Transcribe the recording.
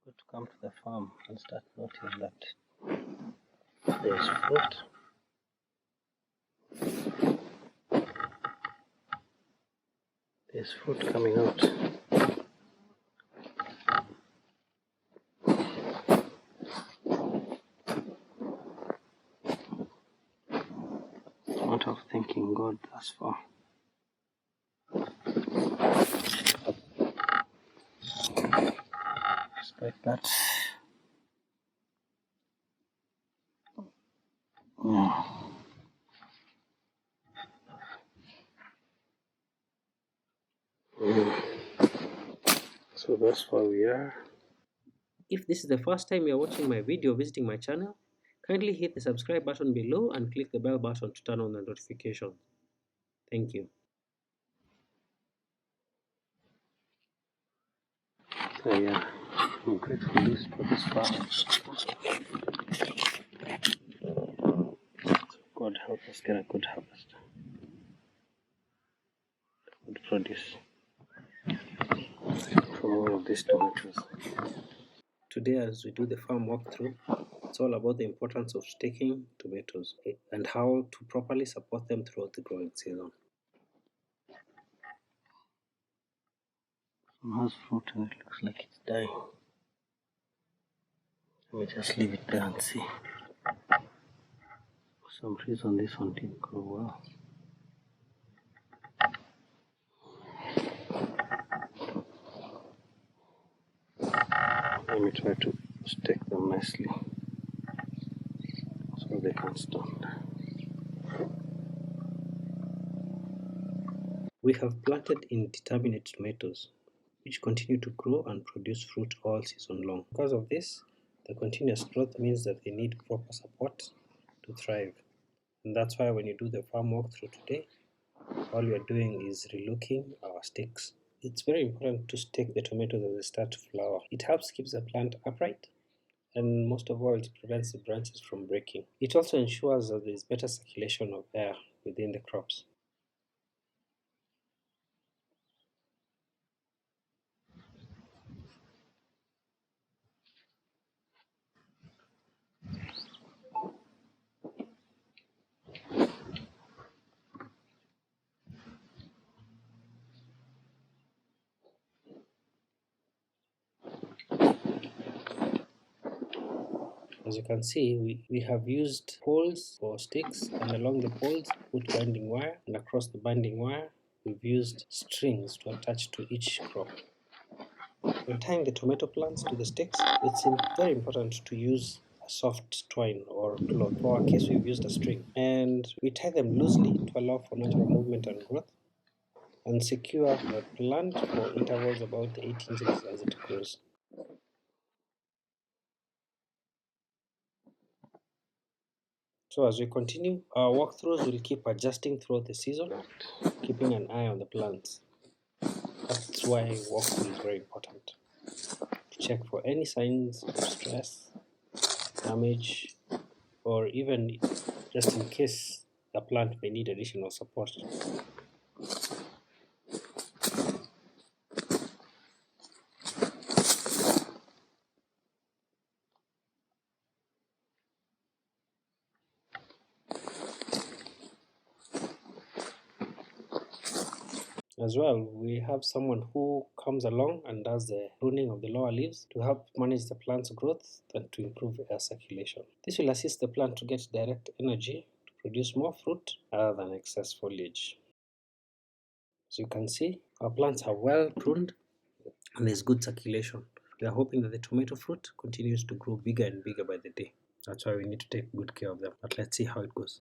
Good to come to the farm and start noting that there's fruit. There's fruit coming out. It's a matter of thanking God thus far. Despite that, so that's where we are. If this is the first time you are watching my video, visiting my channel, kindly hit the subscribe button below and click the bell button to turn on the notifications. Thank you. So yeah, I'm grateful for this farm. God help us get a good harvest, good produce from all of these tomatoes. Today, as we do the farm walkthrough, it's all about the importance of staking tomatoes and how to properly support them throughout the growing season. Some has fruit and it looks like it's dying. Let me just leave it there and see. For some reason this one didn't grow well. Let me try to stake them nicely so they can stand. We have planted indeterminate tomatoes, which continue to grow and produce fruit all season long. Because of this, the continuous growth means that they need proper support to thrive. And that's why when you do the farm walkthrough today, all you're doing is relooking our stakes. It's very important to stake the tomatoes as they start to flower. It helps keep the plant upright, and most of all, it prevents the branches from breaking. It also ensures that there is better circulation of air within the crops. As you can see, we have used poles for sticks, and along the poles put binding wire, and across the binding wire we've used strings to attach to each crop. When tying the tomato plants to the sticks, it's very important to use a soft twine or cloth. For our case, we've used a string, and we tie them loosely to allow for natural movement and growth, and secure the plant for intervals about 8 inches as it grows. So as we continue, our walkthroughs will keep adjusting throughout the season, keeping an eye on the plants. That's why walkthrough is very important. To check for any signs of stress, damage, or even just in case the plant may need additional support. As well, we have someone who comes along and does the pruning of the lower leaves to help manage the plant's growth and to improve air circulation. This will assist the plant to get direct energy to produce more fruit rather than excess foliage. As you can see, our plants are well pruned and there's good circulation. We are hoping that the tomato fruit continues to grow bigger and bigger by the day. That's why we need to take good care of them. But let's see how it goes.